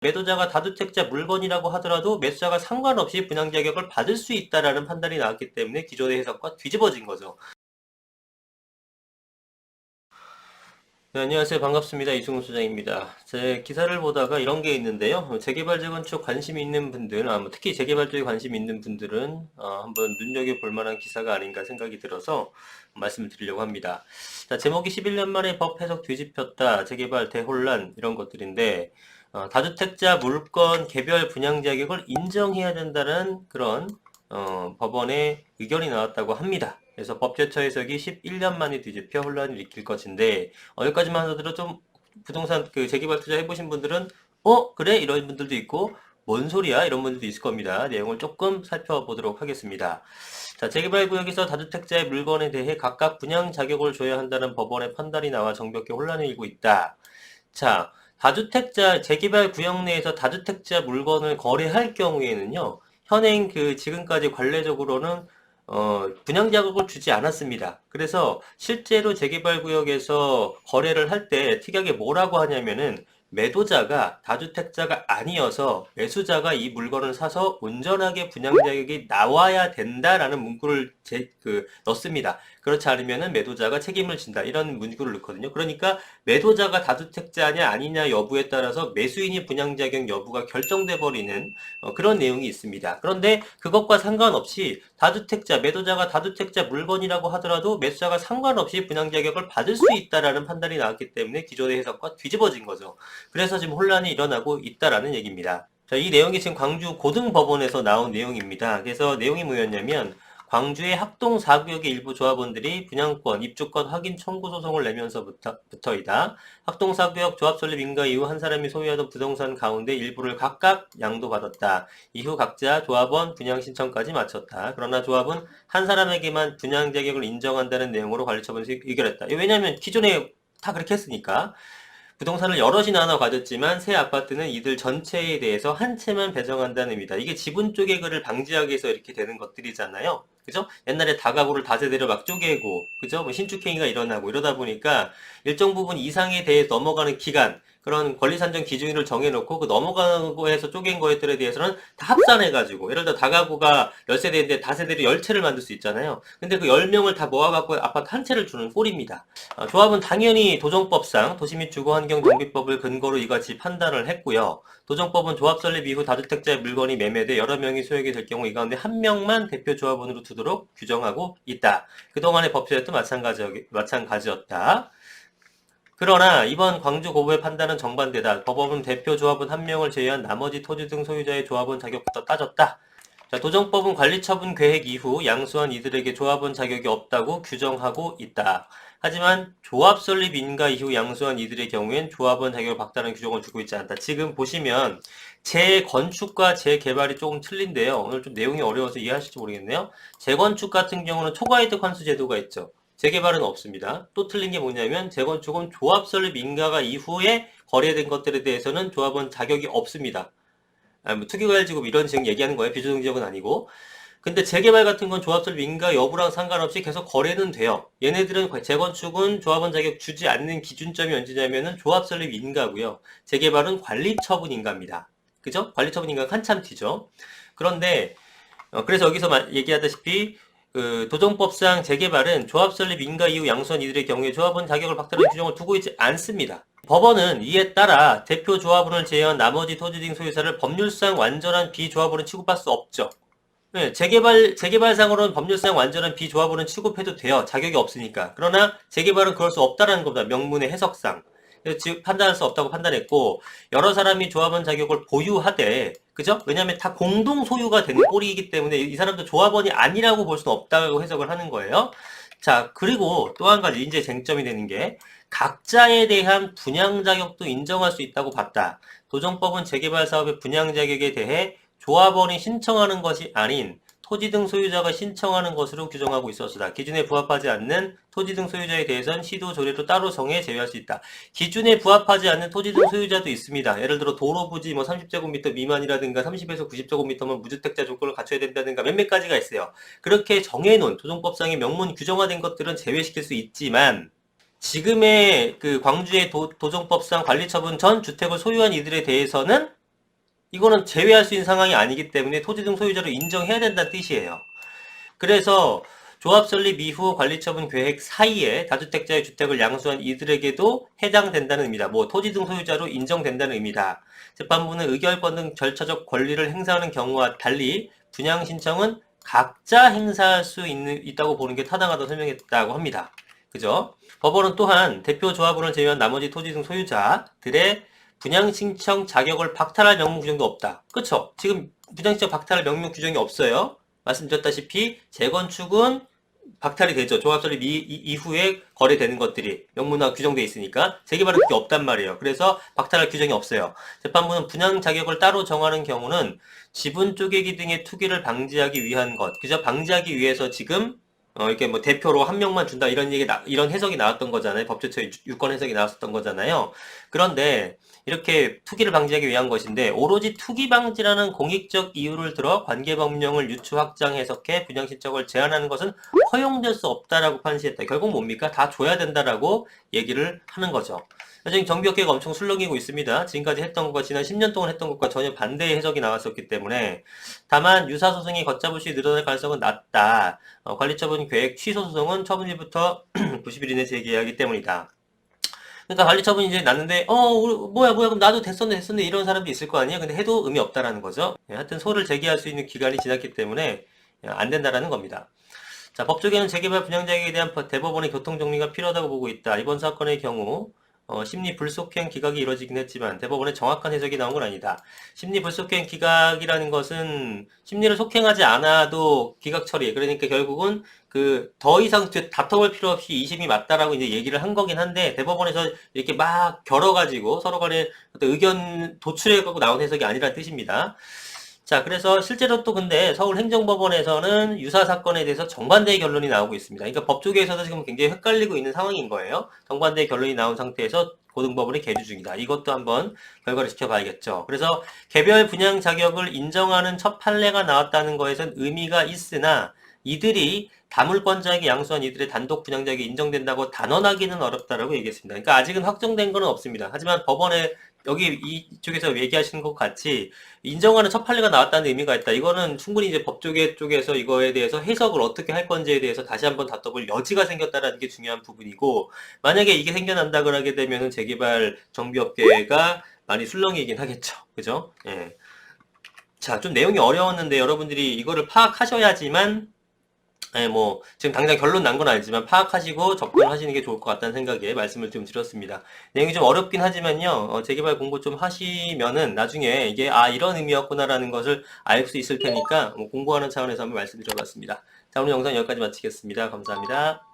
매도자가 다주택자 물건이라고 하더라도 매수자가 상관없이 분양자격을 받을 수 있다라는 판단이 나왔기 때문에 기존의 해석과 뒤집어진 거죠. 네, 안녕하세요. 반갑습니다. 이승훈 소장입니다. 제 기사를 보다가 이런 게 있는데요. 재개발 재건축 관심 있는 분들, 특히 재개발 쪽에 관심 있는 분들은 한번 눈여겨볼 만한 기사가 아닌가 생각이 들어서 말씀을 드리려고 합니다. 자, 제목이 11년 만에 법 해석 뒤집혔다. 재개발 대혼란 이런 것들인데 다주택자 물건 개별 분양 자격을 인정해야 된다는 그런 법원의 의견이 나왔다고 합니다. 그래서 법제처 해석이 11년 만에 뒤집혀 혼란을 일으킬 것인데 여기까지만 하더라도 좀 부동산 재개발 투자 해보신 분들은 그래? 이런 분들도 있고 뭔 소리야? 이런 분들도 있을 겁니다. 내용을 조금 살펴보도록 하겠습니다. 자, 재개발구역에서 다주택자의 물건에 대해 각각 분양 자격을 줘야 한다는 법원의 판단이 나와 정벽에 혼란을 일고 있다. 자, 다주택자 재개발 구역 내에서 다주택자 물건을 거래할 경우에는요. 현행 지금까지 관례적으로는 분양 자격을 주지 않았습니다. 그래서 실제로 재개발 구역에서 거래를 할 때 특이하게 뭐라고 하냐면은 매도자가 다주택자가 아니어서 매수자가 이 물건을 사서 온전하게 분양 자격이 나와야 된다라는 문구를 넣습니다. 그렇지 않으면은 매도자가 책임을 진다. 이런 문구를 넣거든요. 그러니까 매도자가 다주택자냐 아니냐 여부에 따라서 매수인이 분양 자격 여부가 결정돼 버리는 그런 내용이 있습니다. 그런데 그것과 상관없이 매도자가 다주택자 물건이라고 하더라도 매수자가 상관없이 분양 자격을 받을 수 있다라는 판단이 나왔기 때문에 기존의 해석과 뒤집어진 거죠. 그래서 지금 혼란이 일어나고 있다라는 얘기입니다. 자, 이 내용이 지금 광주 고등법원에서 나온 내용입니다. 그래서 내용이 뭐였냐면 광주의 학동 4구역의 일부 조합원들이 분양권, 입주권 확인 청구 소송을 내면서부터이다. 학동 4구역 조합 설립 인가 이후 한 사람이 소유하던 부동산 가운데 일부를 각각 양도받았다. 이후 각자 조합원 분양 신청까지 마쳤다. 그러나 조합은 한 사람에게만 분양 자격을 인정한다는 내용으로 관리처분에서 의결했다. 왜냐하면 기존에 다 그렇게 했으니까. 부동산을 여럿이 나눠 가졌지만 새 아파트는 이들 전체에 대해서 한 채만 배정한다는 의미다. 이게 지분 쪼개기를 방지하기 위해서 이렇게 되는 것들이잖아요. 그죠? 옛날에 다가구를 다세대로 막 쪼개고, 그죠? 신축행위가 일어나고 이러다 보니까 일정 부분 이상에 대해 넘어가는 기간, 그런 권리산정 기준을 정해놓고 그 넘어가는 거에서 쪼갠 것들에 대해서는 다 합산해가지고, 예를 들어 다가구가 10세대인데 다세대로 10채를 만들 수 있잖아요. 근데 그 10명을 다 모아갖고 아파트 한 채를 주는 꼴입니다. 조합은 당연히 도정법상 도시및 주거환경정비법을 근거로 이같이 판단을 했고요. 도정법은 조합 설립 이후 다주택자의 물건이 매매돼 여러 명이 소유하게 될 경우 이 가운데 한 명만 대표 조합원으로 두도록 규정하고 있다. 그동안의 법제도 마찬가지였다. 그러나 이번 광주 고법의 판단은 정반대다. 법원은 대표 조합원 한 명을 제외한 나머지 토지 등 소유자의 조합원 자격부터 따졌다. 자, 도정법은 관리처분 계획 이후 양수한 이들에게 조합원 자격이 없다고 규정하고 있다. 하지만 조합 설립 인가 이후 양수한 이들의 경우엔 조합원 자격을 박탈하는 규정을 두고 있지 않다. 지금 보시면 재건축과 재개발이 조금 틀린데요. 오늘 좀 내용이 어려워서 이해하실지 모르겠네요. 재건축 같은 경우는 초과이득 환수 제도가 있죠. 재개발은 없습니다. 또 틀린 게 뭐냐면 재건축은 조합 설립 인가가 이후에 거래된 것들에 대해서는 조합원 자격이 없습니다. 투기과열지급 이런 지금 얘기하는 거예요. 비조정 지역은 아니고. 근데 재개발 같은 건 조합 설립 인가 여부랑 상관없이 계속 거래는 돼요. 얘네들은 재건축은 조합원 자격 주지 않는 기준점이 언제냐면은 조합 설립 인가고요. 재개발은 관리처분 인가입니다. 그죠? 관리처분 인가가 한참 뒤죠. 그런데 그래서 여기서 얘기하다시피 도정법상 재개발은 조합 설립 인가 이후 양수한 이들의 경우에 조합원 자격을 박탈하는 규정을 두고 있지 않습니다. 법원은 이에 따라 대표 조합원을 제외한 나머지 토지 등 소유자를 법률상 완전한 비조합원은 취급할 수 없죠. 네, 재개발상으로는 법률상 완전한 비조합원은 취급해도 돼요. 자격이 없으니까. 그러나 재개발은 그럴 수 없다는 겁니다. 명문의 해석상. 즉 판단할 수 없다고 판단했고 여러 사람이 조합원 자격을 보유하되 그죠? 왜냐하면 다 공동 소유가 되는 꼴이기 때문에 이 사람도 조합원이 아니라고 볼 수는 없다고 해석을 하는 거예요. 자, 그리고 또 한 가지 이제 쟁점이 되는 게 각자에 대한 분양 자격도 인정할 수 있다고 봤다. 도정법은 재개발 사업의 분양 자격에 대해 조합원이 신청하는 것이 아닌 토지 등 소유자가 신청하는 것으로 규정하고 있었으나 기준에 부합하지 않는 토지 등 소유자에 대해서는 시도 조례로 따로 정해 제외할 수 있다. 기준에 부합하지 않는 토지 등 소유자도 있습니다. 예를 들어 도로 부지 30제곱미터 미만이라든가 30에서 90제곱미터면 무주택자 조건을 갖춰야 된다든가 몇몇 가지가 있어요. 그렇게 정해놓은 도정법상의 명문 규정화된 것들은 제외시킬 수 있지만 지금의 광주의 도정법상 관리처분 전 주택을 소유한 이들에 대해서는 이거는 제외할 수 있는 상황이 아니기 때문에 토지 등 소유자로 인정해야 된다는 뜻이에요. 그래서 조합 설립 이후 관리처분 계획 사이에 다주택자의 주택을 양수한 이들에게도 해당된다는 의미다. 뭐 토지 등 소유자로 인정된다는 의미다. 재판부는 의결권 등 절차적 권리를 행사하는 경우와 달리 분양 신청은 각자 행사할 수 있다고 보는 게 타당하다고 설명했다고 합니다. 그죠? 법원은 또한 대표 조합원을 제외한 나머지 토지 등 소유자들의 분양 신청 자격을 박탈할 명문 규정도 없다. 그쵸? 지금 분양 신청 박탈할 명문 규정이 없어요. 말씀드렸다시피 재건축은 박탈이 되죠. 조합 설립 이후에 거래되는 것들이 명문화 규정돼 있으니까 재개발은 그게 없단 말이에요. 그래서 박탈할 규정이 없어요. 재판부는 분양 자격을 따로 정하는 경우는 지분 쪼개기 등의 투기를 방지하기 위한 것, 그죠? 방지하기 위해서 지금 이렇게 뭐 대표로 한 명만 준다 이런 이런 해석이 나왔던 거잖아요. 법제처 유권 해석이 나왔었던 거잖아요. 그런데 이렇게 투기를 방지하기 위한 것인데 오로지 투기 방지라는 공익적 이유를 들어 관계법령을 유추 확장 해석해 분양 신청을 제한하는 것은 허용될 수 없다라고 판시했다. 결국 뭡니까? 다 줘야 된다라고 얘기를 하는 거죠. 지금 정비업계가 엄청 술렁이고 있습니다. 지금까지 했던 것과 지난 10년 동안 했던 것과 전혀 반대의 해석이 나왔었기 때문에 다만 유사소송이 걷잡없이 늘어날 가능성은 낮다. 관리처분 계획 취소 소송은 처분일부터 90일 이내 제기하기 때문이다. 그러니까 관리처분이 이제 났는데 뭐야 그럼 나도 됐었네 이런 사람도 있을 거 아니에요. 근데 해도 의미 없다라는 거죠. 하여튼 소를 제기할 수 있는 기간이 지났기 때문에 안 된다라는 겁니다. 자, 법조계는 재개발 분양자에게 대한 대법원의 교통정리가 필요하다고 보고 있다. 이번 사건의 경우 심리 불속행 기각이 이루어지긴 했지만 대법원의 정확한 해석이 나온 건 아니다. 심리 불속행 기각이라는 것은 심리를 속행하지 않아도 기각 처리. 그러니까 결국은 그 더 이상 다퉈볼 필요 없이 2심이 맞다라고 이제 얘기를 한 거긴 한데 대법원에서 이렇게 막 겨뤄가지고 서로 간에 의견 도출해갖고 나온 해석이 아니라는 뜻입니다. 자, 그래서 실제로 또 근데 서울행정법원에서는 유사 사건에 대해서 정반대의 결론이 나오고 있습니다. 그러니까 법조계에서도 지금 굉장히 헷갈리고 있는 상황인 거예요. 정반대의 결론이 나온 상태에서 고등법원이 계류 중이다. 이것도 한번 결과를 지켜봐야겠죠. 그래서 개별 분양 자격을 인정하는 첫 판례가 나왔다는 것에선 의미가 있으나 이들이 다물권자에게 양수한 이들의 단독 분양 자격이 인정된다고 단언하기는 어렵다라고 얘기했습니다. 그러니까 아직은 확정된 건 없습니다. 하지만 법원에 여기 이쪽에서 얘기하시는 것 같이 인정하는 첫 판례가 나왔다는 의미가 있다. 이거는 충분히 이제 법조계 쪽에서 이거에 대해서 해석을 어떻게 할 건지에 대해서 다시 한번 다퉈볼 여지가 생겼다는 게 중요한 부분이고, 만약에 이게 생겨난다 그러게 되면은 재개발 정비업계가 많이 술렁이긴 하겠죠. 그죠? 예. 자, 좀 내용이 어려웠는데 여러분들이 이거를 파악하셔야지만 뭐 지금 당장 결론 난 건 아니지만 파악하시고 접근하시는 게 좋을 것 같다는 생각에 말씀을 좀 드렸습니다. 내용이 좀 어렵긴 하지만요. 재개발 공부 좀 하시면은 나중에 이게 이런 의미였구나라는 것을 알 수 있을 테니까 공부하는 차원에서 한번 말씀드려봤습니다. 자, 오늘 영상 여기까지 마치겠습니다. 감사합니다.